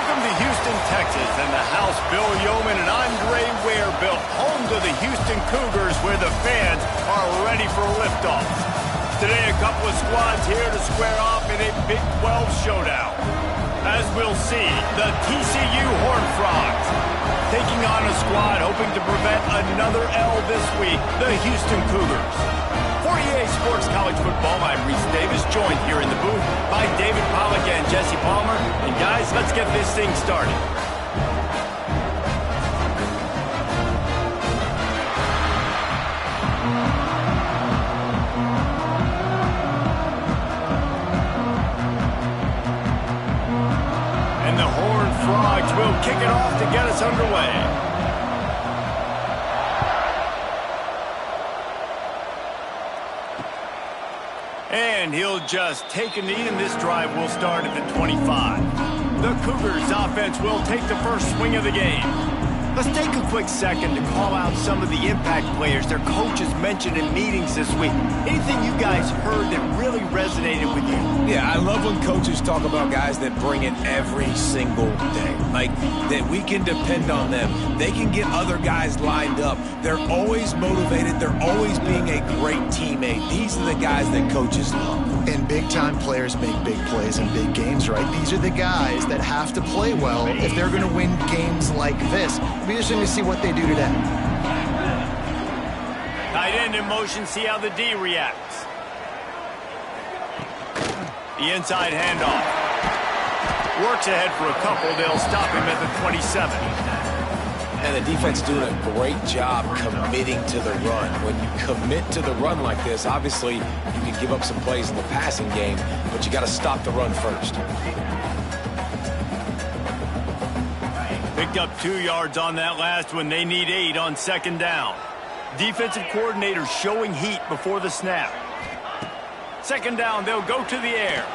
Welcome to Houston, Texas, and the house Bill Yeoman and Andre Ware built, home to the Houston Cougars, where the fans are ready for liftoff. Today, a couple of squads here to square off in a Big 12 showdown. As we'll see, the TCU Horned Frogs taking on a squad hoping to prevent another L this week, the Houston Cougars. For EA Sports College Football, I'm Reese Davis, joined here in the booth by David Pollack and Jesse Palmer. And guys, let's get this thing started. And the Horned Frogs will kick it off to get us underway. And he'll just take a knee, and this drive will start at the 25. The Cougars offense will take the first swing of the game. Let's take a quick second to call out some of the impact players their coaches mentioned in meetings this week. Anything you guys heard that really resonated with you? Yeah, I love when coaches talk about guys that bring it every single day. Like, that we can depend on them. They can get other guys lined up. They're always motivated. They're always being a great teammate. These are the guys that coaches love. And big-time players make big plays in big games, right? These are the guys that have to play well if they're going to win games like this. It'll be interesting to see what they do today. Tight end in motion, see how the D reacts. The inside handoff. Works ahead for a couple. They'll stop him at the 27. And the defense doing a great job committing to the run. When you commit to the run like this, obviously you can give up some plays in the passing game, but you got to stop the run first. Picked up 2 yards on that last one. They need 8 on second down. Defensive coordinator showing heat before the snap. Second down, they'll go to the air.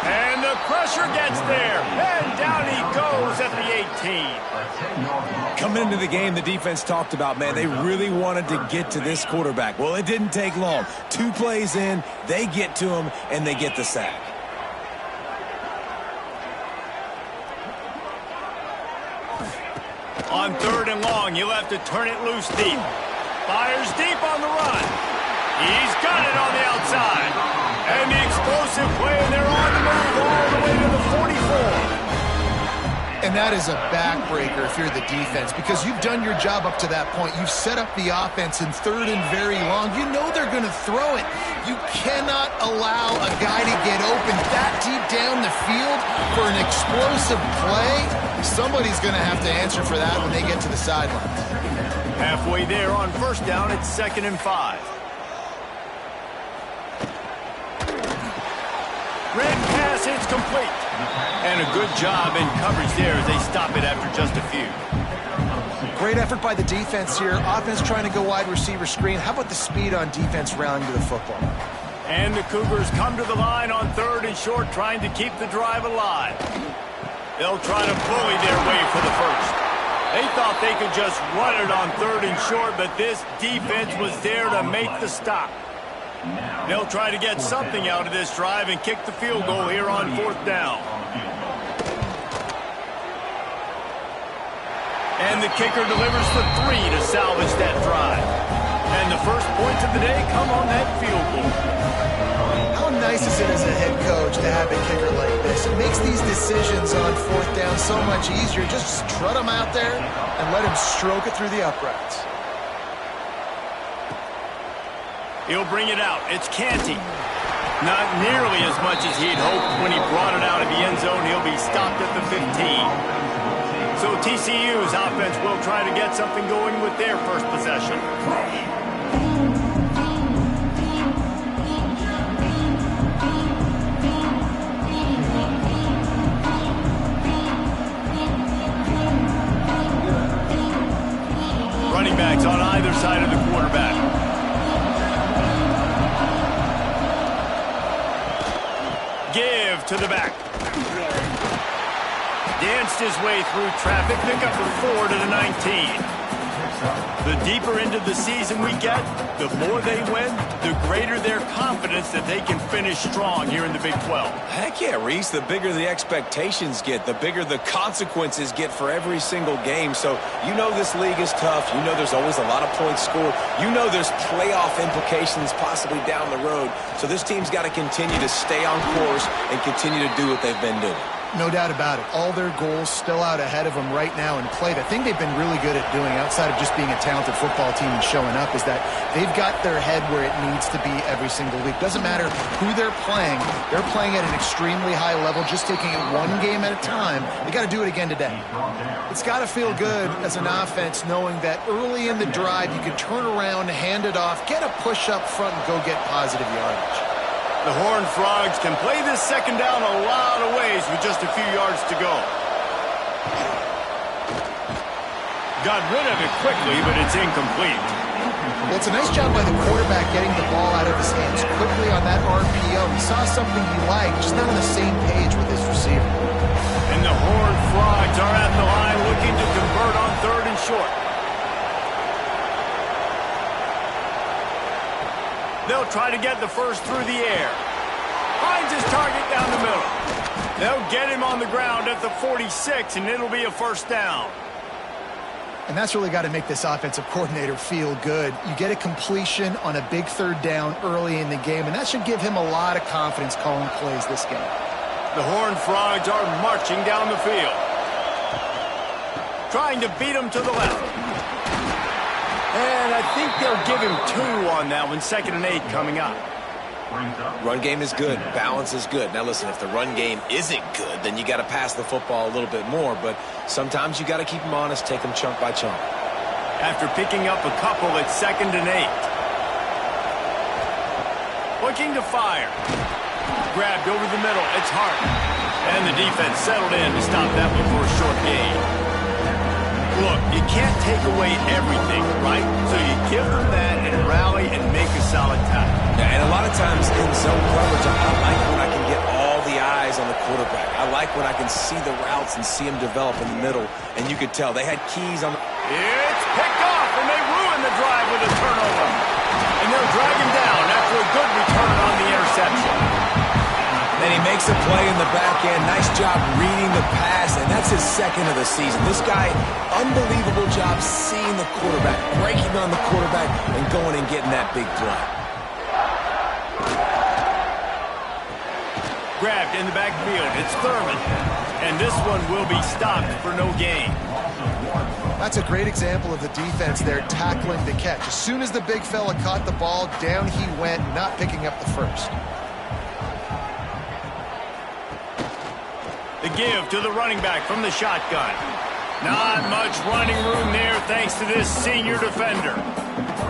And the pressure gets there. And down he goes at the 18. Coming into the game, the defense talked about, man, they really wanted to get to this quarterback. Well, it didn't take long. 2 plays in, they get to him, and they get the sack. On 3rd and long, he'll have to turn it loose deep. Fires deep on the run. He's got it on the outside. And the explosive play, and they're on the move all the way to the 44. And that is a backbreaker if you're the defense, because you've done your job up to that point. You've set up the offense in 3rd and very long. You know they're going to throw it. You cannot allow a guy to get open that deep down the field for an explosive play. Somebody's going to have to answer for that when they get to the sidelines. Halfway there on 1st down, it's 2nd and 5. Red pass hits complete. And a good job in coverage there as they stop it after just a few. Great effort by the defense here. Offense trying to go wide receiver screen. How about the speed on defense rallying to the football? And the Cougars come to the line on 3rd and short, trying to keep the drive alive. They'll try to bully their way for the first. They thought they could just run it on 3rd and short, but this defense was there to make the stop. They'll try to get something out of this drive and kick the field goal here on 4th down. And the kicker delivers the 3 to salvage that drive. And the first points of the day come on that field goal. How nice is it as a head coach to have a kicker like this? It makes these decisions on 4th down so much easier. Just trot him out there and let him stroke it through the uprights. He'll bring it out. It's Canty. Not nearly as much as he'd hoped when he brought it out of the end zone. He'll be stopped at the 15. So TCU's offense will try to get something going with their first possession. Running backs on either side of the quarterback. Give to the back. Danced his way through traffic. Pick up the 4 to the 19. The deeper into the season we get, the more they win, the greater their confidence that they can finish strong here in the Big 12. Heck yeah, Reese. The bigger the expectations get, the bigger the consequences get for every single game. So you know this league is tough. You know there's always a lot of points scored. You know there's playoff implications possibly down the road. So this team's got to continue to stay on course and continue to do what they've been doing. No doubt about it. All their goals still out ahead of them right now in play. The thing they've been really good at doing, outside of just being a talented football team and showing up, is that they've got their head where it needs to be every single week. Doesn't matter who they're playing at an extremely high level, just taking it one game at a time. They got to do it again today. It's got to feel good as an offense knowing that early in the drive you can turn around, hand it off, get a push up front, and go get positive yardage. The Horned Frogs can play this second down a lot of ways with just a few yards to go. Got rid of it quickly, but it's incomplete. Well, it's a nice job by the quarterback getting the ball out of his hands quickly on that RPO. He saw something he liked, just not on the same page with his receiver. And the Horned Frogs are at the line looking to convert on 3rd and short. They'll try to get the first through the air. Finds his target down the middle. They'll get him on the ground at the 46, and it'll be a first down. And that's really got to make this offensive coordinator feel good. You get a completion on a big 3rd down early in the game, and that should give him a lot of confidence calling plays this game. The Horned Frogs are marching down the field. Trying to beat him to the left. And I think they'll give him 2 on that one. 2nd and 8 coming up. Run game is good. Balance is good. Now, listen, if the run game isn't good, then you got to pass the football a little bit more. But sometimes you got to keep them honest, take them chunk by chunk. After picking up a couple at 2nd and 8. Looking to fire. Grabbed over the middle. It's Hart. And the defense settled in to stop that one for a short gain. Look, you can't take away everything, right? So you give them that and rally and make a solid tackle. Yeah, and a lot of times in zone coverage, I like when I can get all the eyes on the quarterback. I like when I can see the routes and see them develop in the middle. And you could tell they had keys on the... It's picked off, and they ruin the drive with a turnover. And they'll drag him down after a good return on the interception. Then he makes a play in the back end. Nice job reading the pass, and that's his 2nd of the season. This guy, unbelievable job seeing the quarterback, breaking on the quarterback, and going and getting that big play. Grabbed in the backfield. It's Thurman. And this one will be stopped for no gain. That's a great example of the defense there tackling the catch. As soon as the big fella caught the ball, down he went, not picking up the first. The give to the running back from the shotgun. Not much running room there thanks to this senior defender.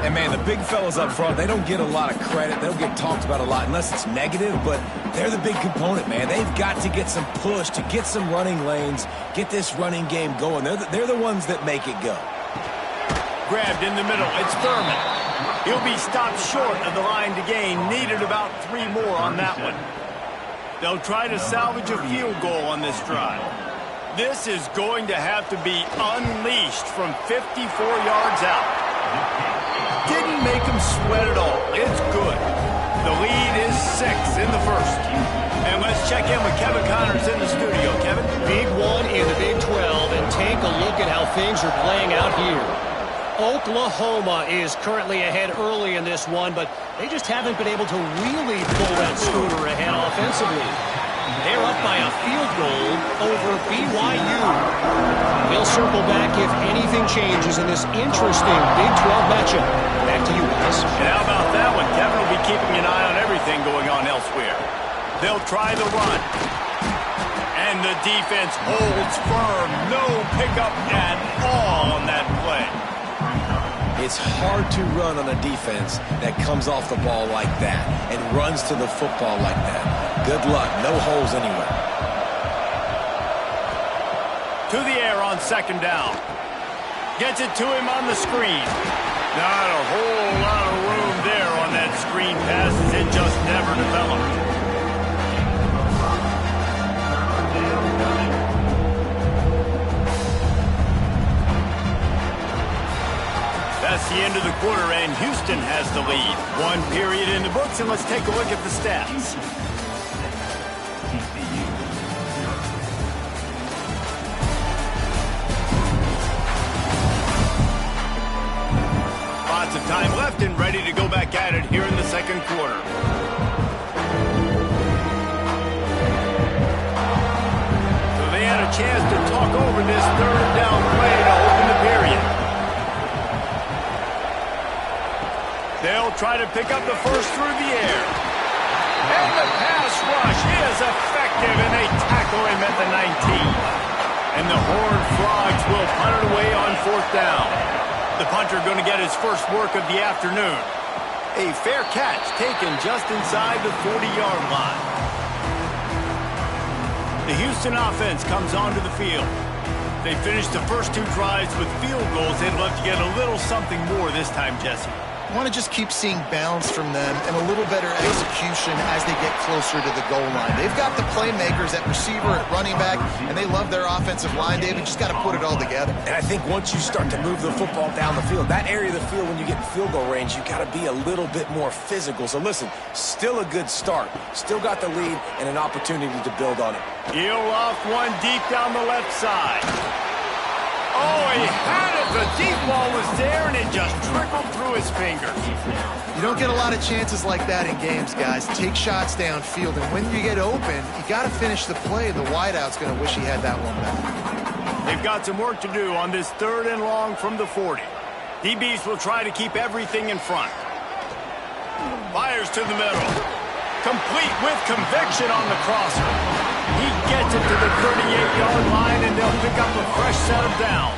And, man, the big fellas up front, they don't get a lot of credit. They don't get talked about a lot unless it's negative, but they're the big component, man. They've got to get some push, to get some running lanes, get this running game going. They're the ones that make it go. Grabbed in the middle. It's Thurman. He'll be stopped short of the line to gain. Needed about 3 more on that one. They'll try to salvage a field goal on this drive. This is going to have to be unleashed from 54 yards out. Didn't make them sweat at all. It's good. The lead is 6 in the first. And let's check in with Kevin Connors in the studio. Kevin? Big one in the Big 12, and take a look at how things are playing out here. Oklahoma is currently ahead early in this one, but they just haven't been able to really pull that scooter ahead offensively. They're up by a field goal over BYU. We'll circle back if anything changes in this interesting Big 12 matchup. Back to you guys. And how about that one? Kevin will be keeping an eye on everything going on elsewhere. They'll try the run. And the defense holds firm. No pickup at all on that play. It's hard to run on a defense that comes off the ball like that and runs to the football like that. Good luck. No holes anywhere. To the air on 2nd down. Gets it to him on the screen. Not a whole lot of room there on that screen pass as it just never developed. Just the end of the quarter, and Houston has the lead. One period in the books, and let's take a look at the stats. Lots of time left and ready to go back at it here in the second quarter. So they had a chance to talk over this third down play to open the period. They'll try to pick up the first through the air. And the pass rush is effective, and they tackle him at the 19. And the Horned Frogs will punt it away on fourth down. The punter going to get his first work of the afternoon. A fair catch taken just inside the 40-yard line. The Houston offense comes onto the field. They finished the first two drives with field goals. They'd love to get a little something more this time, Jesse. I want to just keep seeing balance from them and a little better execution as they get closer to the goal line. They've got the playmakers at receiver, at running back, and they love their offensive line, David. Just got to put it all together. And I think once you start to move the football down the field, that area of the field when you get in field goal range, you got to be a little bit more physical. So listen, still a good start. Still got the lead and an opportunity to build on it. Heel off one deep down the left side. Oh, he had it. The deep ball was there, and it just trickled through his fingers. You don't get a lot of chances like that in games, guys. Take shots downfield, and when you get open, you got to finish the play. The wideout's going to wish he had that one back. They've got some work to do on this third and long from the 40. DBs will try to keep everything in front. Fires to the middle. Complete with conviction on the crosser. He gets it to the 38-yard line, and they'll pick up a fresh set of downs.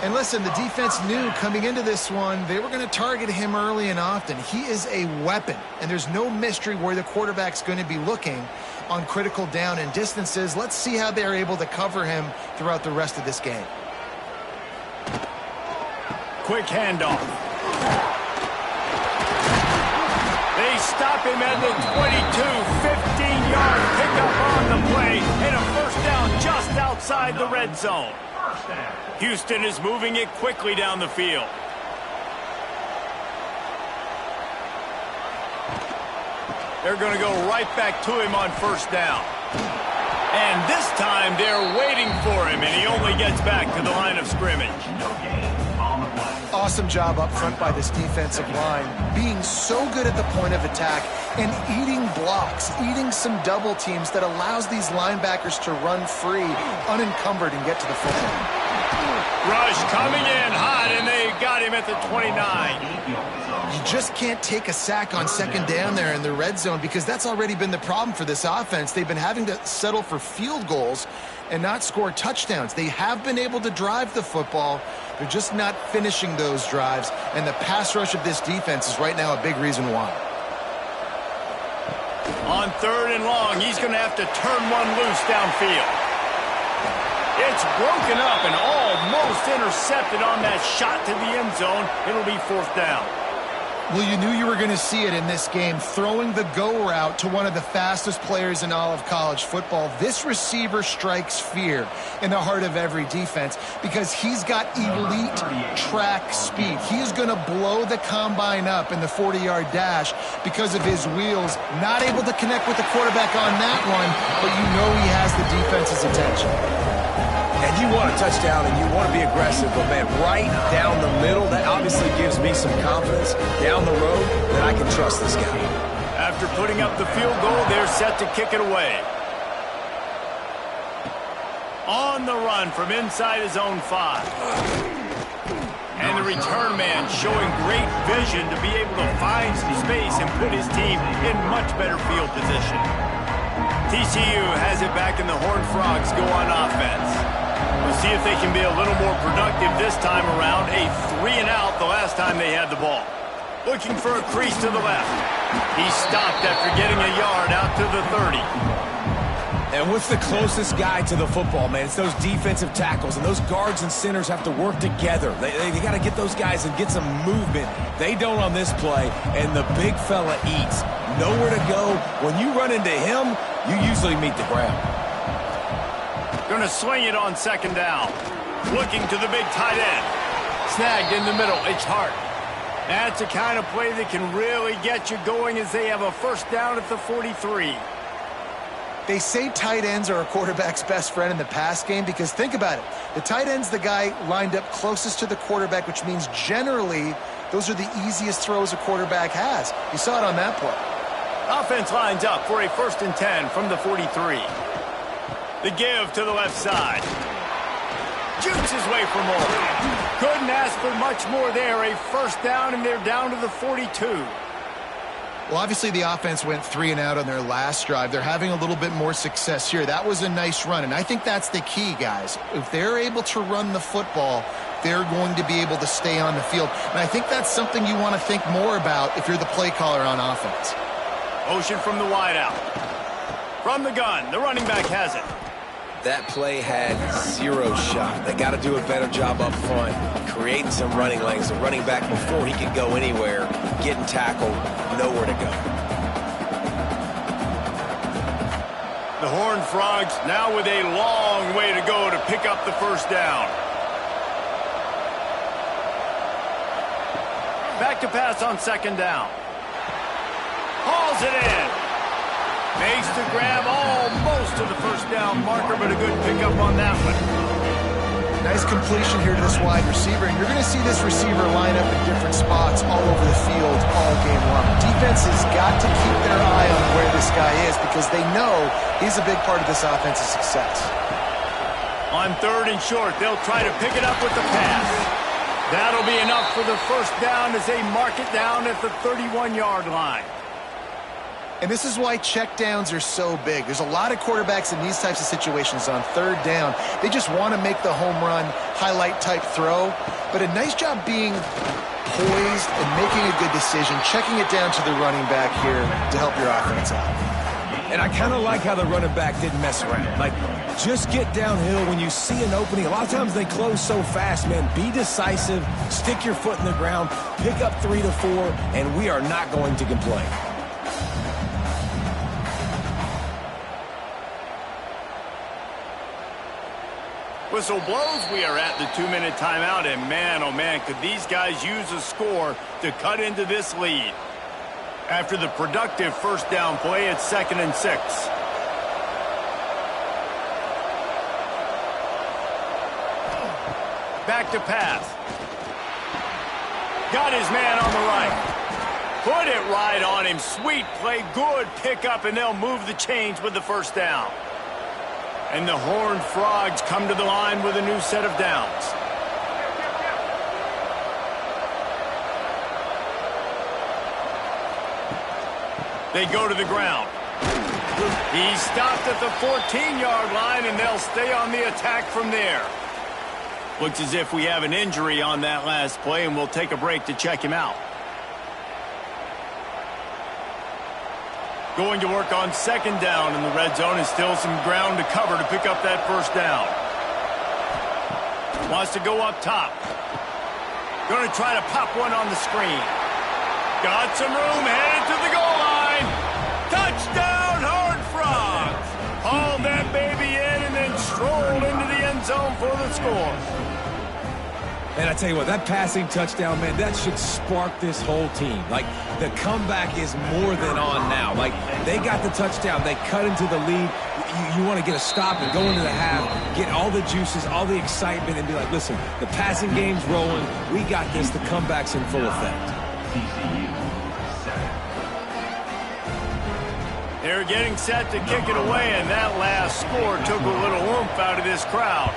And listen, the defense knew coming into this one, they were going to target him early and often. He is a weapon, and there's no mystery where the quarterback's going to be looking on critical down and distances. Let's see how they're able to cover him throughout the rest of this game. Quick handoff. They stop him at the 22, 15-yard pickup on the play, and a first down just outside the red zone. Houston is moving it quickly down the field. They're going to go right back to him on first down. And this time they're waiting for him, and he only gets back to the line of scrimmage. Awesome job up front by this defensive line, being so good at the point of attack and eating blocks, eating some double teams that allows these linebackers to run free, unencumbered, and get to the football. Rush coming in hot, and they got him at the 29. You just can't take a sack on second down there in the red zone because that's already been the problem for this offense. They've been having to settle for field goals and not score touchdowns. They have been able to drive the football. They're just not finishing those drives, and the pass rush of this defense is right now a big reason why. On third and long, he's going to have to turn one loose downfield. It's broken up and almost intercepted on that shot to the end zone. It'll be fourth down. Well, you knew you were going to see it in this game, throwing the go route to one of the fastest players in all of college football. This receiver strikes fear in the heart of every defense because he's got elite track speed. He is going to blow the combine up in the 40-yard dash because of his wheels. Not able to connect with the quarterback on that one, but you know he has the defense's attention. And you want a touchdown and you want to be aggressive, but man, right down the middle, that obviously gives me some confidence down the road that I can trust this guy. After putting up the field goal, they're set to kick it away. On the run from inside his own 5. And the return man showing great vision to be able to find some space and put his team in much better field position. TCU has it back and the Horned Frogs go on offense. We'll see if they can be a little more productive this time around. A 3-and-out the last time they had the ball. Looking for a crease to the left. He stopped after getting a yard out to the 30. And what's the closest guy to the football, man? It's those defensive tackles, and those guards and centers have to work together. They got to get those guys and get some movement. They don't on this play, and the big fella eats. Nowhere to go. When you run into him, you usually meet the ground. Going to swing it on second down. Looking to the big tight end. Snagged in the middle. It's Hart. That's the kind of play that can really get you going as they have a first down at the 43. They say tight ends are a quarterback's best friend in the pass game because think about it. The tight end's the guy lined up closest to the quarterback, which means generally those are the easiest throws a quarterback has. You saw it on that play. Offense lines up for a 1st and 10 from the 43. The give to the left side. Shoots his way for more. Couldn't ask for much more there. A first down, and they're down to the 42. Well, obviously the offense went 3 and out on their last drive. They're having a little bit more success here. That was a nice run, and I think that's the key, guys. If they're able to run the football, they're going to be able to stay on the field. And I think that's something you want to think more about if you're the play caller on offense. Motion from the wideout. From the gun, the running back has it. That play had 0 shot. They got to do a better job up front, creating some running lanes. The running back, before he could go anywhere, getting tackled, nowhere to go. The Horned Frogs now with a long way to go to pick up the first down. Back to pass on 2nd down. Hauls it in. Makes the grab almost to the first down marker, but a good pickup on that one. Nice completion here to this wide receiver, and you're going to see this receiver line up in different spots all over the field all game long. Defense has got to keep their eye on where this guy is because they know he's a big part of this offense's success. On 3rd and short, they'll try to pick it up with the pass. That'll be enough for the first down as they mark it down at the 31-yard line. And this is why checkdowns are so big. There's a lot of quarterbacks in these types of situations on 3rd down. They just want to make the home run, highlight-type throw. But a nice job being poised and making a good decision, checking it down to the running back here to help your offense out. And I kind of like how the running back didn't mess around. Like, just get downhill when you see an opening. A lot of times they close so fast, man. Be decisive, stick your foot in the ground, pick up 3 to 4, and we are not going to complain. Whistle blows. We are at the 2-minute timeout, and man, oh man, could these guys use a score to cut into this lead. After the productive first down play, it's 2nd and 6. Back to pass. Got his man on the right. Put it right on him. Sweet play, good pickup, and they'll move the chains with the first down. And the Horned Frogs come to the line with a new set of downs. They go to the ground. He stopped at the 14-yard line, and they'll stay on the attack from there. Looks as if we have an injury on that last play, and we'll take a break to check him out. Going to work on 2nd down in the red zone, and still some ground to cover to pick up that first down. Wants to go up top. Going to try to pop one on the screen. Got some room, headed to the goal line. Touchdown, Horned Frogs. Hauled that baby in and then strolled into the end zone for the score. And I tell you what, that passing touchdown, man, that should spark this whole team. Like, the comeback is more than on now. Like, they got the touchdown. They cut into the lead. You want to get a stop and go into the half, get all the juices, all the excitement, and be like, listen, the passing game's rolling. We got this. The comeback's in full effect. They're getting set to kick it away, and that last score took a little oomph out of this crowd.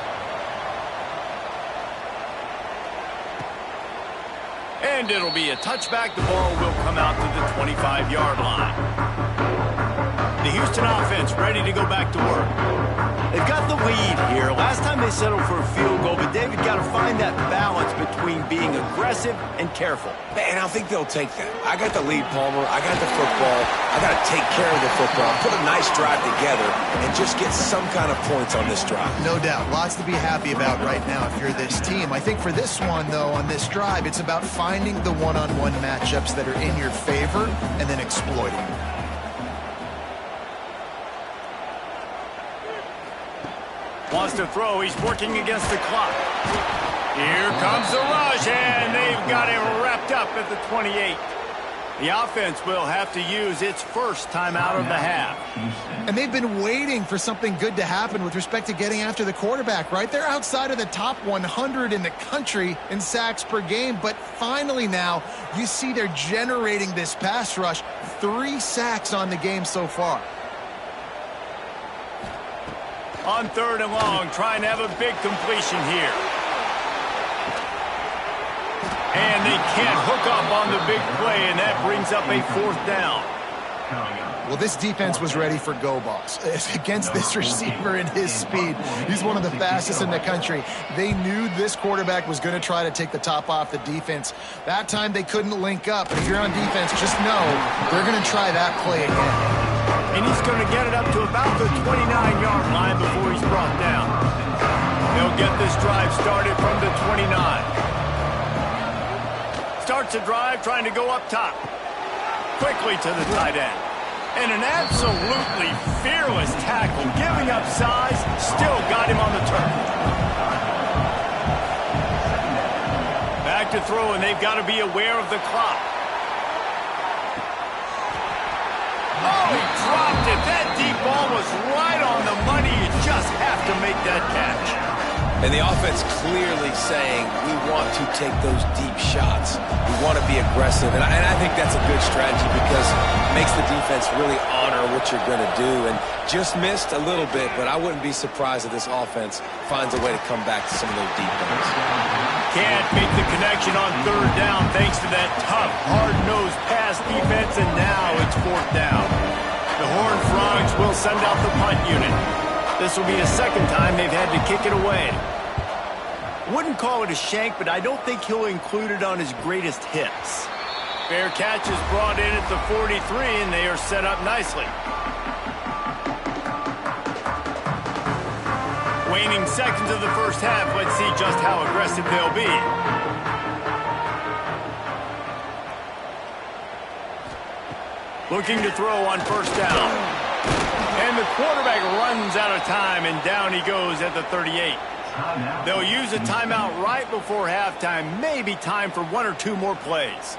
And it'll be a touchback. The ball will come out to the 25-yard line. The Houston offense ready to go back to work. They've got the lead here. Last time they settled for a field goal, but David got to find that balance between being aggressive and careful. And I think they'll take that. I got the lead, Palmer. I got the football. I got to take care of the football, put a nice drive together, and just get some kind of points on this drive. No doubt. Lots to be happy about right now if you're this team. I think for this one, though, on this drive, it's about finding the one-on-one matchups that are in your favor and then exploiting them. Wants to throw. He's working against the clock. Here comes the rush, and they've got him wrapped up at the 28. The offense will have to use its first timeout of the half. And they've been waiting for something good to happen with respect to getting after the quarterback, right? They're outside of the top 100 in the country in sacks per game, but finally now you see they're generating this pass rush. 3 sacks on the game so far. On 3rd and long, trying to have a big completion here. And they can't hook up on the big play, and that brings up a 4th down. Well, this defense was ready for go balls. Against this receiver and his speed, he's one of the fastest in the country. They knew this quarterback was going to try to take the top off the defense. That time they couldn't link up. But if you're on defense, just know they're going to try that play again. And he's going to get it up to about the 29-yard line before he's brought down. They'll get this drive started from the 29. Starts a drive trying to go up top. Quickly to the tight end. And an absolutely fearless tackle. Giving up size, still got him on the turn. Back to throw, and they've got to be aware of the clock. Oh, he dropped it. That deep ball was right on the money. You just have to make that catch. And the offense clearly saying, we want to take those deep shots. We want to be aggressive. And I think that's a good strategy because it makes the defense really honor what you're going to do. And just missed a little bit, but I wouldn't be surprised if this offense finds a way to come back to some of those deep ones. Can't make the connection on 3rd down thanks to that tough, hard-nosed pass defense, and now it's 4th down. The Horned Frogs will send out the punt unit. This will be the 2nd time they've had to kick it away. Wouldn't call it a shank, but I don't think he'll include it on his greatest hits. Fair catch is brought in at the 43, and they are set up nicely. Waning seconds of the first half. Let's see just how aggressive they'll be. Looking to throw on 1st down. And the quarterback runs out of time, and down he goes at the 38. They'll use a timeout right before halftime. Maybe time for 1 or 2 more plays.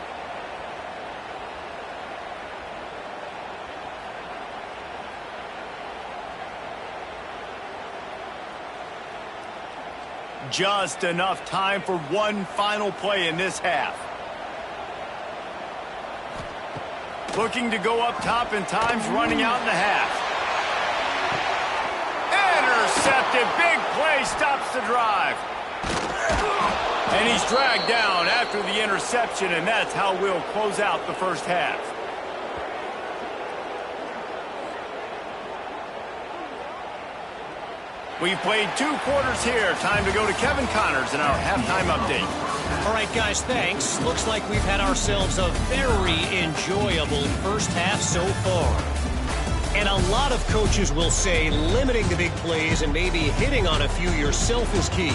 Just enough time for one final play in this half. Looking to go up top, and time's running out in the half. Intercepted. Big play stops the drive. And he's dragged down after the interception, and that's how we'll close out the first half. We've played 2 quarters here. Time to go to Kevin Connors in our halftime update. All right, guys, thanks. Looks like we've had ourselves a very enjoyable first half so far. And a lot of coaches will say limiting the big plays and maybe hitting on a few yourself is key.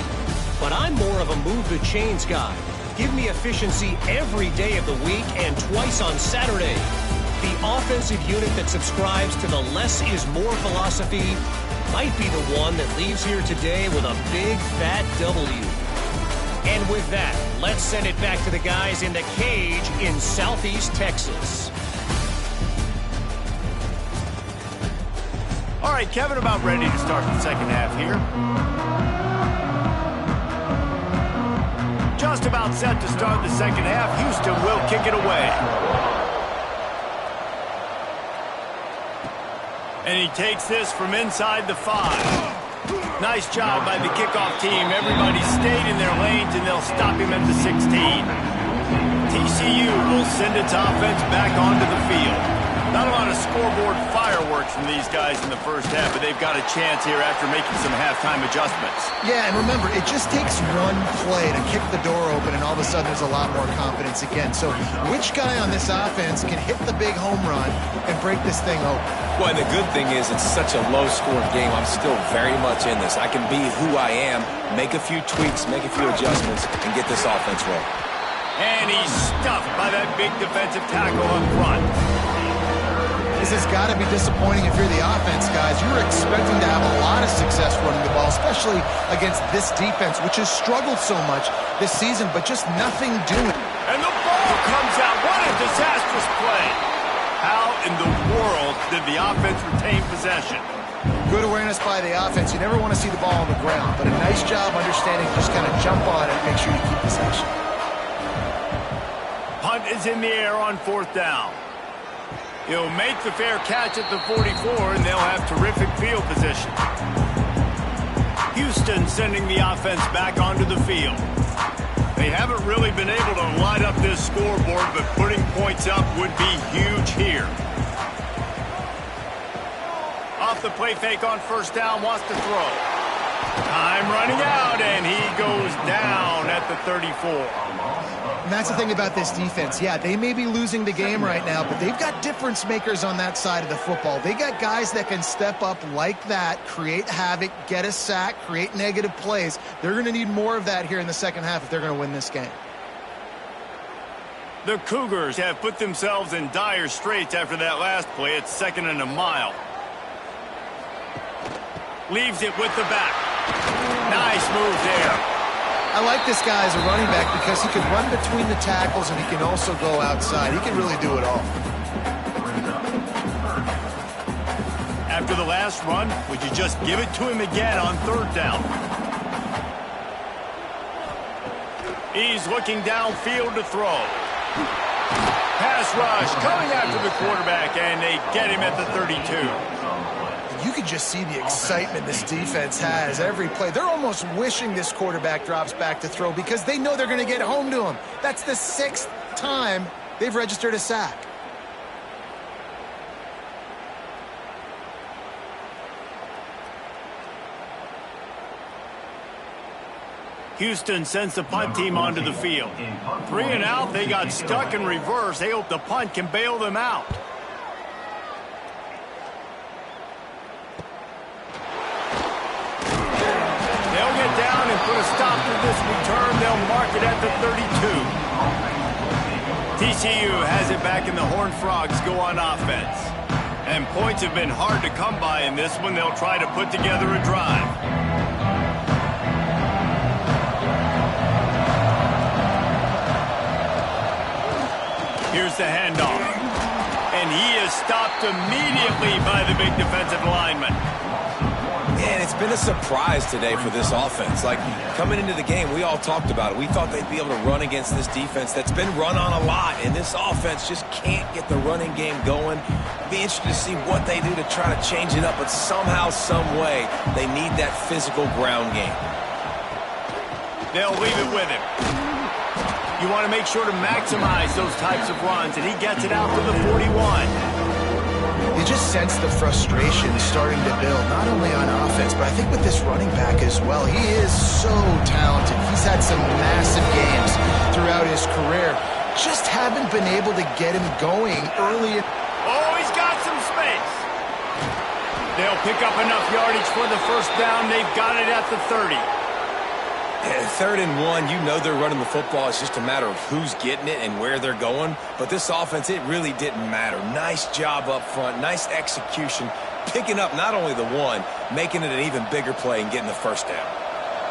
But I'm more of a move the chains guy. Give me efficiency every day of the week and twice on Saturday. The offensive unit that subscribes to the less is more philosophy might be the one that leaves here today with a big fat W. And with that, let's send it back to the guys in the cage in Southeast Texas. All right, Kevin, about ready to start the second half here. Just about set to start the second half. Houston will kick it away. And he takes this from inside the 5. Nice job by the kickoff team. Everybody stayed in their lanes, and they'll stop him at the 16. TCU will send its offense back onto the field. Not a lot of scoreboard fireworks from these guys in the first half, but they've got a chance here after making some halftime adjustments. Yeah, and remember, it just takes one play to kick the door open, and all of a sudden there's a lot more confidence again. So which guy on this offense can hit the big home run and break this thing open? Well, and the good thing is it's such a low-scoring game. I'm still very much in this. I can be who I am, make a few tweaks, make a few adjustments, and get this offense rolling. And he's stuffed by that big defensive tackle up front. This has got to be disappointing if you're the offense, guys. You were expecting to have a lot of success running the ball, especially against this defense, which has struggled so much this season, but just nothing doing. And the ball comes out. What a disastrous play. How in the world did the offense retain possession? Good awareness by the offense. You never want to see the ball on the ground, but a nice job understanding just kind of jump on it and make sure you keep possession. Punt is in the air on 4th down. He'll make the fair catch at the 44, and they'll have terrific field position. Houston sending the offense back onto the field. They haven't really been able to light up this scoreboard, but putting points up would be huge here. Off the play fake on 1st down, wants to throw. Time running out, and he goes down at the 34. And that's the thing about this defense. Yeah, they may be losing the game right now, but they've got difference makers on that side of the football. They got guys that can step up like that, create havoc, get a sack, create negative plays. They're going to need more of that here in the second half if they're going to win this game. The Cougars have put themselves in dire straits after that last play. It's 2nd and a mile. Leaves it with the back. Nice move there. I like this guy as a running back because he can run between the tackles and he can also go outside. He can really do it all. After the last run, would you just give it to him again on 3rd down? He's looking downfield to throw. Pass rush coming after the quarterback, and they get him at the 32. You can just see the excitement this defense has every play. They're almost wishing this quarterback drops back to throw because they know they're going to get home to him. That's the 6th time they've registered a sack. Houston sends the punt team onto the field. 3 and out, they got stuck in reverse. They hope the punt can bail them out. Down and put a stop to this return. They'll mark it at the 32. TCU has it back, and the Horned Frogs go on offense. And points have been hard to come by in this one. They'll try to put together a drive. Here's the handoff. And he is stopped immediately by the big defensive lineman. And it's been a surprise today for this offense. Like, coming into the game, we all talked about it. We thought they'd be able to run against this defense that's been run on a lot, and this offense just can't get the running game going. Be interested to see what they do to try to change it up, but somehow, some way, they need that physical ground game. They'll leave it with him. You want to make sure to maximize those types of runs, and he gets it out to the 41. You just sense the frustration starting to build, not only on offense, but I think with this running back as well. He is so talented. He's had some massive games throughout his career. Just haven't been able to get him going early. Oh, he's got some space. They'll pick up enough yardage for the 1st down. They've got it at the 30. 3rd and 1, you know they're running the football. It's just a matter of who's getting it and where they're going. But this offense, it really didn't matter. Nice job up front, nice execution, picking up not only the one, making it an even bigger play and getting the 1st down.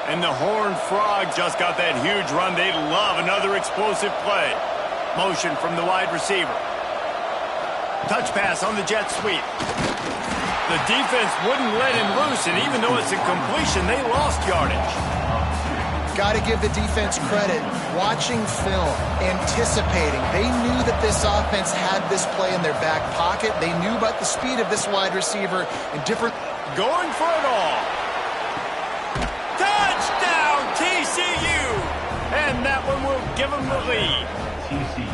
And the Horned Frog just got that huge run. They'd love another explosive play. Motion from the wide receiver. Touch pass on the jet sweep. The defense wouldn't let him loose, and even though it's a completion, they lost yardage. Got to give the defense credit. Watching film, anticipating. They knew that this offense had this play in their back pocket. They knew about the speed of this wide receiver and different. Going for it all. Touchdown, TCU! And that one will give them the lead. TCU.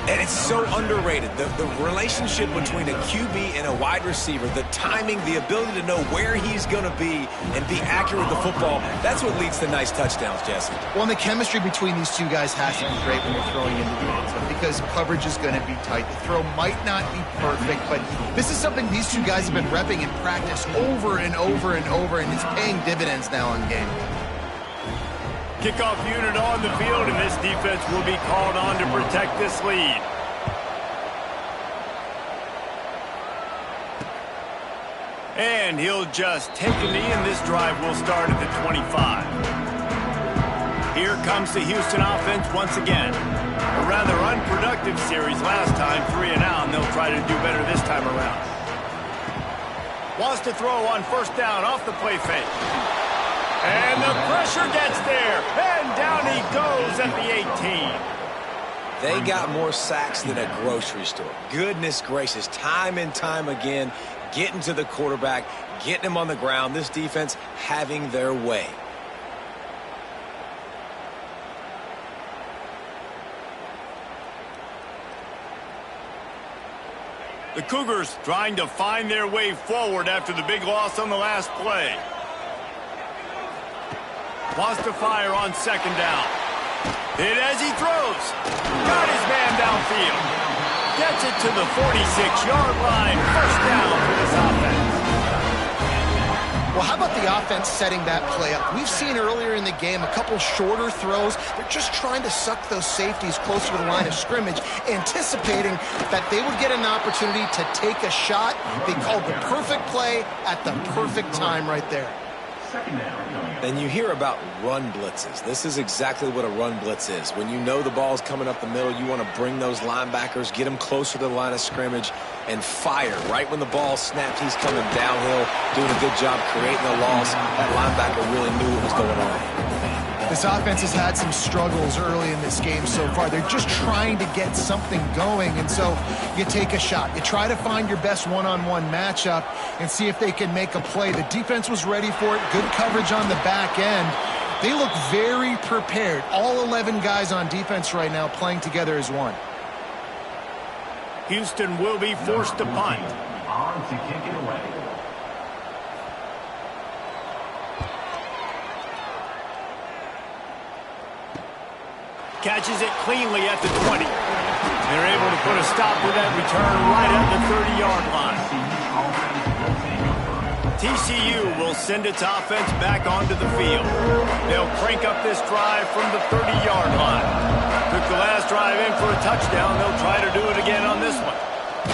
And it's so underrated. The relationship between a QB and a wide receiver, the timing, the ability to know where he's going to be and be accurate with the football, that's what leads to nice touchdowns, Jesse. Well, and the chemistry between these two guys has to be great when you're throwing into the end zone because coverage is going to be tight. The throw might not be perfect, but this is something these two guys have been repping in practice over and over and over, and it's paying dividends now in game. Kickoff unit on the field, and this defense will be called on to protect this lead. And he'll just take a knee, and this drive will start at the 25. Here comes the Houston offense once again. A rather unproductive series last time, 3 and out, and they'll try to do better this time around. Wants to throw on first down off the play fake. And the pressure gets there, and down he goes at the 18. They got more sacks than a grocery store. Goodness gracious, time and time again, getting to the quarterback, getting him on the ground. This defense having their way. The Cougars trying to find their way forward after the big loss on the last play. Wants to fire on second down. Hit as he throws. Got his man downfield. Gets it to the 46-yard line. First down for this offense. Well, how about the offense setting that play up? We've seen earlier in the game a couple shorter throws. They're just trying to suck those safeties closer to the line of scrimmage, anticipating that they would get an opportunity to take a shot. They called the perfect play at the perfect time right there. Then you hear about run blitzes. This is exactly what a run blitz is. When you know the ball's coming up the middle, you want to bring those linebackers, get them closer to the line of scrimmage, and fire. Right when the ball snapped, he's coming downhill, doing a good job creating a loss. That linebacker really knew what was going on. This offense has had some struggles early in this game so far. They're just trying to get something going, and so you take a shot. You try to find your best one-on-one matchup and see if they can make a play. The defense was ready for it. Good coverage on the back end. They look very prepared. All 11 guys on defense right now playing together as one. Houston will be forced to punt. On to kick it away. Catches it cleanly at the 20. They're able to put a stop to that return right at the 30-yard line. TCU will send its offense back onto the field. They'll crank up this drive from the 30-yard line. Took the last drive in for a touchdown. They'll try to do it again on this one.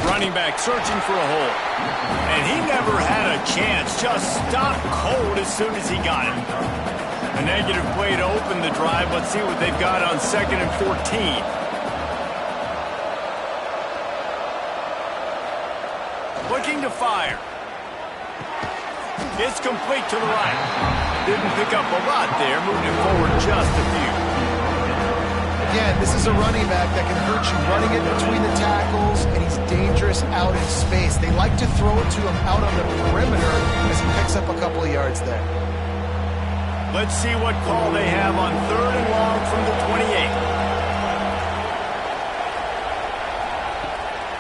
Running back searching for a hole. And he never had a chance. Just stopped cold as soon as he got it. A negative play to open the drive. Let's see what they've got on 2nd and 14. Looking to fire. It's complete to the right. Didn't pick up a lot there. Moved it forward just a few. Again, this is a running back that can hurt you running it between the tackles, and he's dangerous out in space. They like to throw it to him out on the perimeter as he picks up a couple of yards there. Let's see what call they have on 3rd and long from the 28.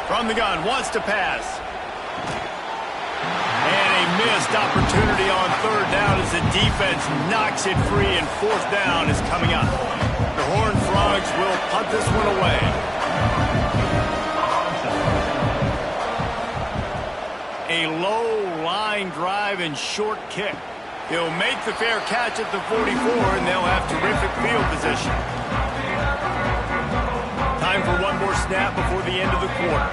From the gun, wants to pass. And a missed opportunity on 3rd down as the defense knocks it free, and 4th down is coming up. The Horned Frogs will punt this one away. A low line drive and short kick. He'll make the fair catch at the 44, and they'll have terrific field position. Time for one more snap before the end of the quarter.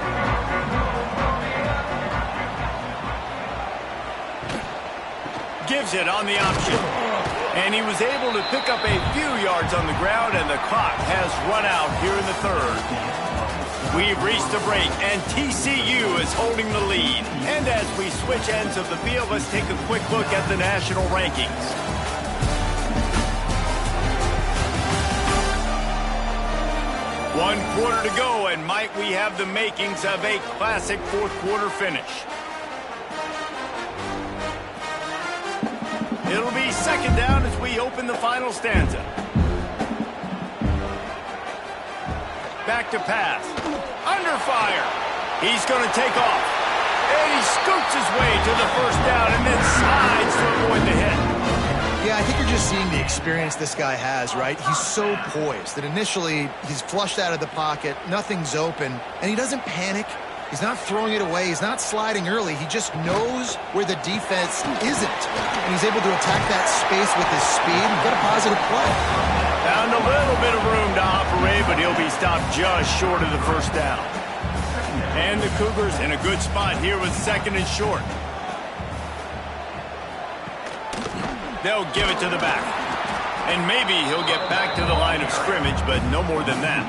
Gives it on the option. And he was able to pick up a few yards on the ground, and the clock has run out here in the 3rd. We've reached the break, and TCU is holding the lead. And as we switch ends of the field, let's take a quick look at the national rankings. One quarter to go, and might we have the makings of a classic 4th quarter finish. It'll be 2nd down as we open the final stanza. Back to pass. Under fire. He's going to take off. And he scoots his way to the 1st down and then slides to avoid the hit. Yeah, I think you're just seeing the experience this guy has, right? He's so poised that initially he's flushed out of the pocket, nothing's open, and he doesn't panic. He's not throwing it away. He's not sliding early. He just knows where the defense isn't, and he's able to attack that space with his speed and get a positive play. but he'll be stopped just short of the first down. And the Cougars in a good spot here with 2nd and short. They'll give it to the back. And maybe he'll get back to the line of scrimmage, but no more than that.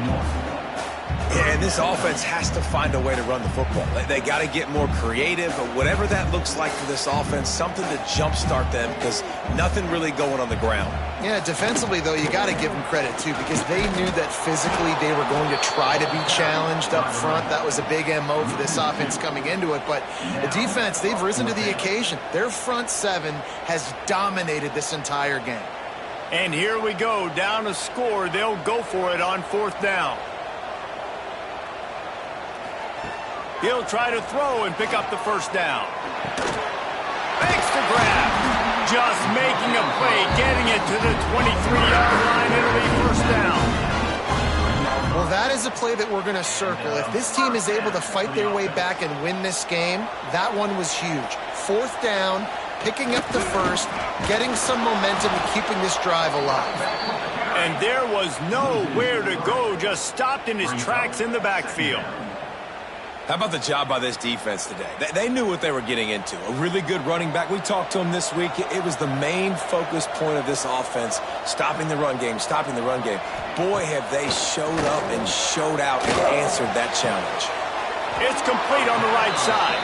Yeah, and this offense has to find a way to run the football. They got to get more creative, but whatever that looks like for this offense, something to jumpstart them because nothing really going on the ground. Yeah, defensively, though, you got to give them credit, too, because they knew that physically they were going to try to be challenged up front. That was a big MO for this offense coming into it. But the defense, they've risen to the occasion. Their front 7 has dominated this entire game. And here we go, down a score. They'll go for it on 4th down. He'll try to throw and pick up the first down. Makes the grab. Just making a play, getting it to the 23-yard line. It'll be first down. Well, that is a play that we're going to circle. If this team is able to fight their way back and win this game, that one was huge. 4th down, picking up the first, getting some momentum and keeping this drive alive. And there was nowhere to go, just stopped in his tracks in the backfield. How about the job by this defense today? They knew what they were getting into. A really good running back. We talked to him this week. It was the main focus point of this offense, stopping the run game, stopping the run game. Boy, have they showed up and showed out and answered that challenge. It's complete on the right side.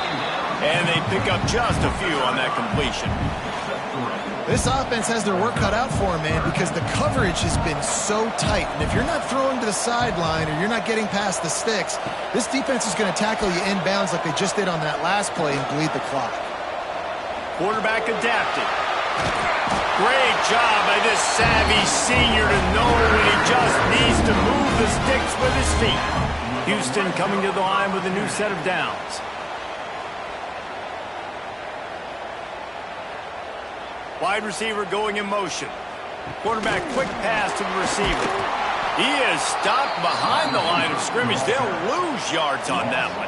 And they pick up just a few on that completion. This offense has their work cut out for them, man, because the coverage has been so tight. And if you're not throwing to the sideline or you're not getting past the sticks, this defense is going to tackle you inbounds like they just did on that last play and bleed the clock. Quarterback adapted. Great job by this savvy senior to know when he just needs to move the sticks with his feet. Houston coming to the line with a new set of downs. Wide receiver going in motion. Quarterback quick pass to the receiver. He is stopped behind the line of scrimmage. They'll lose yards on that one.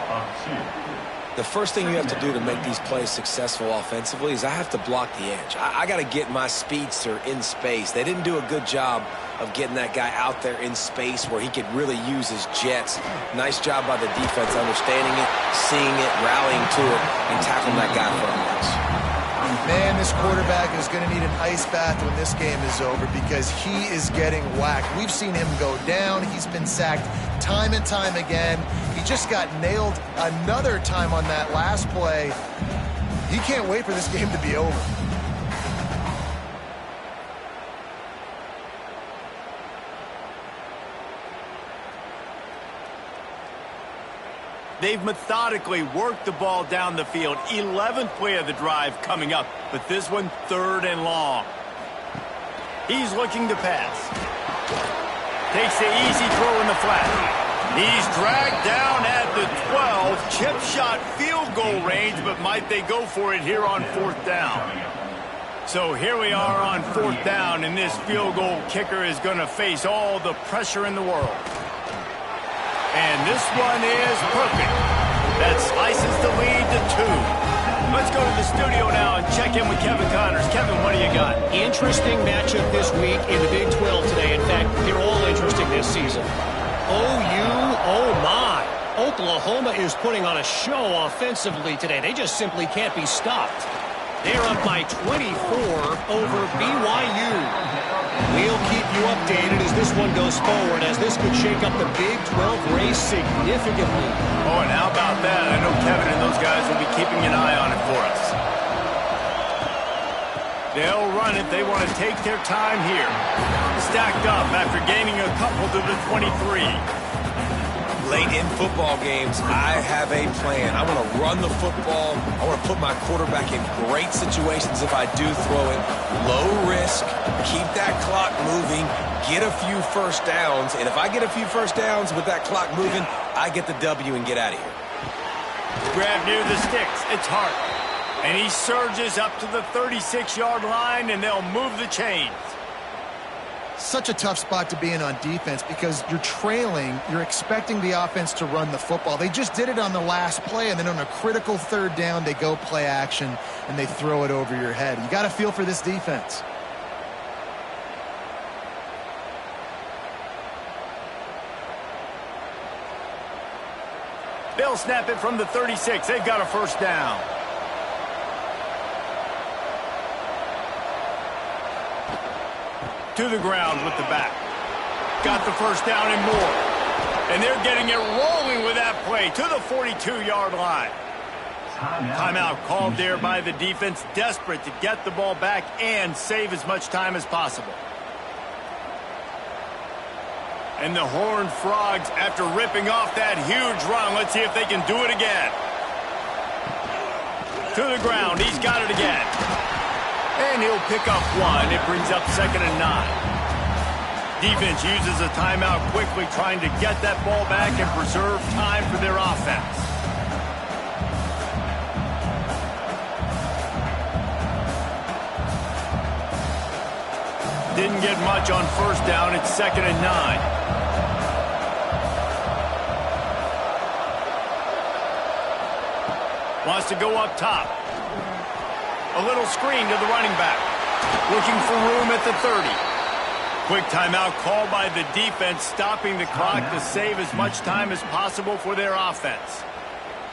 The first thing you have to do to make these plays successful offensively is I have to block the edge. I got to get my speedster in space. They didn't do a good job of getting that guy out there in space where he could really use his jets. Nice job by the defense understanding it, seeing it, rallying to it, and tackling that guy for a loss. Man, this quarterback is going to need an ice bath when this game is over because he is getting whacked. We've seen him go down. He's been sacked time and time again. He just got nailed another time on that last play. He can't wait for this game to be over. They've methodically worked the ball down the field. 11th play of the drive coming up, but this one 3rd and long. He's looking to pass. Takes the easy throw in the flat. He's dragged down at the 12. Chip shot field goal range, but might they go for it here on 4th down? So here we are on 4th down, and this field goal kicker is going to face all the pressure in the world. And this one is perfect. That slices the lead to 2. Let's go to the studio now and check in with Kevin Connors. Kevin, what do you got? Interesting matchup this week in the Big 12 today. In fact, they're all interesting this season. OU, oh my. Oklahoma is putting on a show offensively today. They just simply can't be stopped. They're up by 24 over BYU. We'll keep you updated as this one goes forward, as this could shake up the Big 12 race significantly. Oh, and how about that? I know Kevin and those guys will be keeping an eye on it for us. They'll run it. They want to take their time here. Stacked up after gaining a couple to the 23. Late in football games, I have a plan. I want to run the football. I want to put my quarterback in great situations if I do throw it. Low risk, keep that clock moving, get a few first downs. And if I get a few first downs with that clock moving, I get the W and get out of here. Grab near the sticks. It's Hart. And he surges up to the 36-yard line, and they'll move the chains. Such a tough spot to be in on defense because you're trailing, you're expecting the offense to run the football. They just did it on the last play, and then on a critical 3rd down, they go play action, and they throw it over your head. You got to feel for this defense. They'll snap it from the 36. They've got a first down. To the ground with the back. Got the first down and more. And they're getting it rolling with that play to the 42-yard line. Timeout called there by the defense, desperate to get the ball back and save as much time as possible. And the Horned Frogs, after ripping off that huge run, let's see if they can do it again. To the ground, he's got it again. And he'll pick up one. It brings up 2nd and 9. Defense uses a timeout quickly, trying to get that ball back and preserve time for their offense. Didn't get much on first down. It's 2nd and 9. Wants to go up top. A little screen to the running back. Looking for room at the 30. Quick timeout called by the defense, stopping the clock to save as much time as possible for their offense.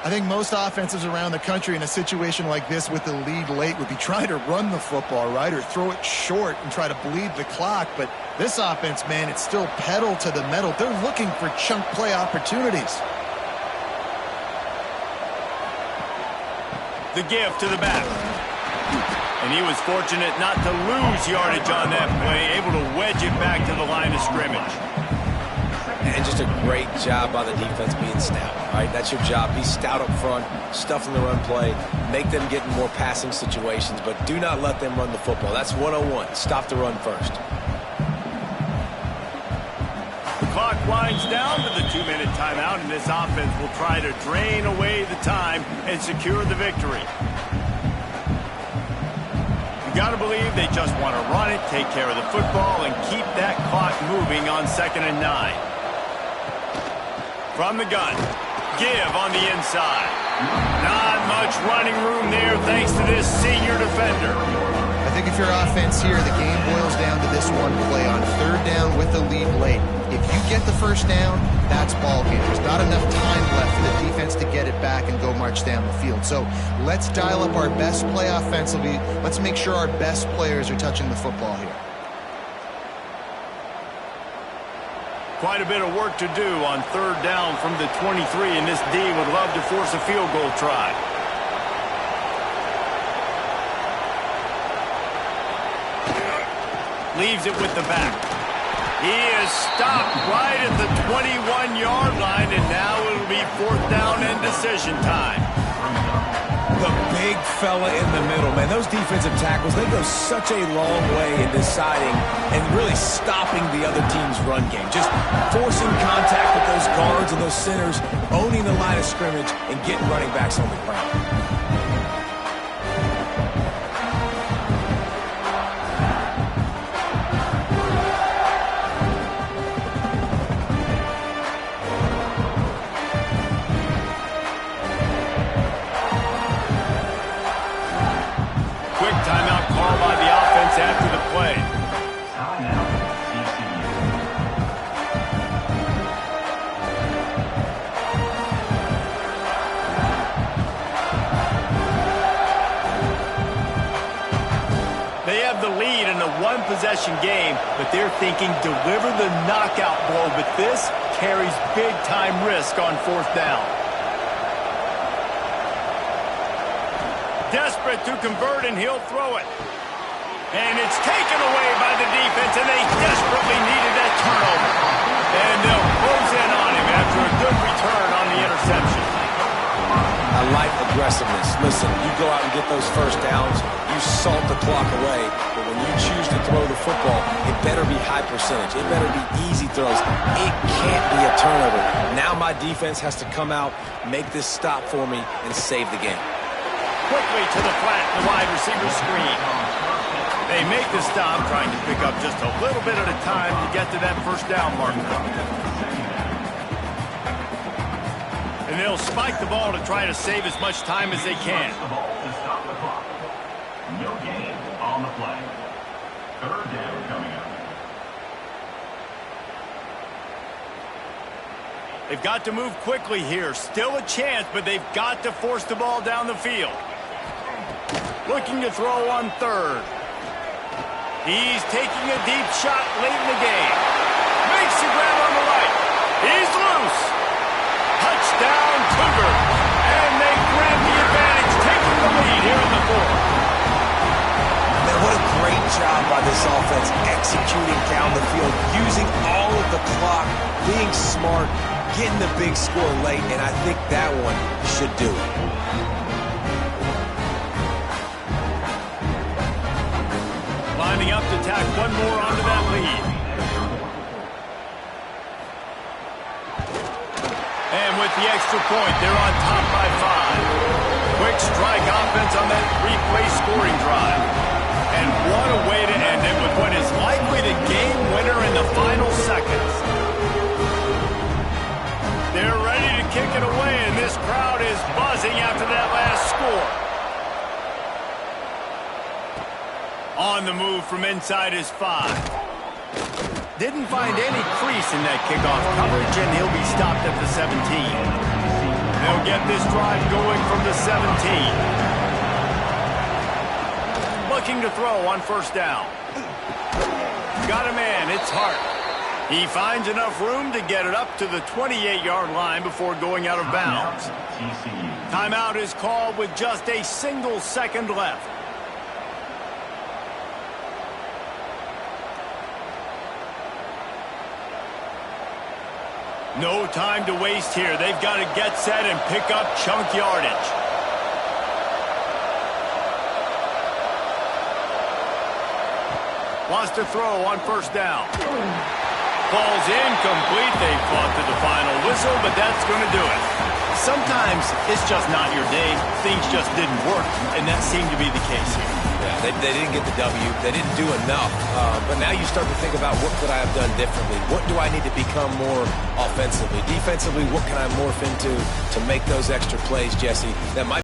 I think most offenses around the country in a situation like this with the lead late would be trying to run the football, right, or throw it short and try to bleed the clock. But this offense, man, it's still pedal to the metal. They're looking for chunk play opportunities. The give to the back. And he was fortunate not to lose yardage on that play, able to wedge it back to the line of scrimmage. And just a great job by the defense being stout, right? That's your job. Be stout up front, stuff in the run play, make them get in more passing situations, but do not let them run the football. That's 101. Stop the run first. The clock winds down to the 2-minute timeout, and this offense will try to drain away the time and secure the victory. You got to believe they just want to run it, take care of the football, and keep that clock moving on 2nd and 9. From the gun, give on the inside. Not much running room there thanks to this senior defender. I think if you're offense here, the game boils down to this one play on 3rd down with the lead late. If you get the first down, that's ball game. There's not enough time left for the defense to get it back and go march down the field. So let's dial up our best play offensively. Let's make sure our best players are touching the football here. Quite a bit of work to do on 3rd down from the 23, and this D would love to force a field goal try. Leaves it with the back. He is stopped right at the 21-yard line, and now it'll be 4th down and decision time. The big fella in the middle, man. Those defensive tackles, they go such a long way in deciding and really stopping the other team's run game. Just forcing contact with those guards and those centers, owning the line of scrimmage, and getting running backs on the ground. After the play. Timeout, TCU. They have the lead in a one-possession game, but they're thinking deliver the knockout blow, but this carries big-time risk on 4th down. Desperate to convert, and he'll throw it. And it's taken away by the defense, and they desperately needed that turnover. And they'll close in on him after a good return on the interception. I like aggressiveness. Listen, you go out and get those first downs, you salt the clock away, but when you choose to throw the football, it better be high percentage. It better be easy throws. It can't be a turnover. Now my defense has to come out, make this stop for me, and save the game. Quickly to the flat, the wide receiver screen. They make the stop, trying to pick up just a little bit at a time to get to that first down marker. And they'll spike the ball to try to save as much time as they can. The ball to stop the clock. No gain on the play. 3rd down coming up. They've got to move quickly here. Still a chance, but they've got to force the ball down the field. Looking to throw on third. He's taking a deep shot late in the game. Makes the grab on the right. He's loose. Touchdown, Cougars. And they grab the advantage, taking the lead here in the fourth. Man, what a great job by this offense executing down the field, using all of the clock, being smart, getting the big score late, and I think that one should do it. Lining up to tack one more onto that lead. And with the extra point, they're on top by 5. Quick strike offense on that 3-play scoring drive. And what a way to end it with what is likely the game winner in the final seconds. They're ready to kick it away, and this crowd is buzzing after that last score. On the move from inside his 5. Didn't find any crease in that kickoff coverage, and he'll be stopped at the 17. They'll get this drive going from the 17. Looking to throw on first down. Got a man, it's Hart. He finds enough room to get it up to the 28-yard line before going out of bounds. Timeout is called with just a single second left. No time to waste here. They've got to get set and pick up chunk yardage. Wants to throw on first down. Ball's incomplete. They fought to the final whistle, but that's going to do it. Sometimes it's just not your day. Things just didn't work, and that seemed to be the case here. Yeah, they didn't get the W. They didn't do enough. But now you start to think about, what could I have done differently? What do I need to become more offensively? Defensively, what can I morph into to make those extra plays, Jesse? That might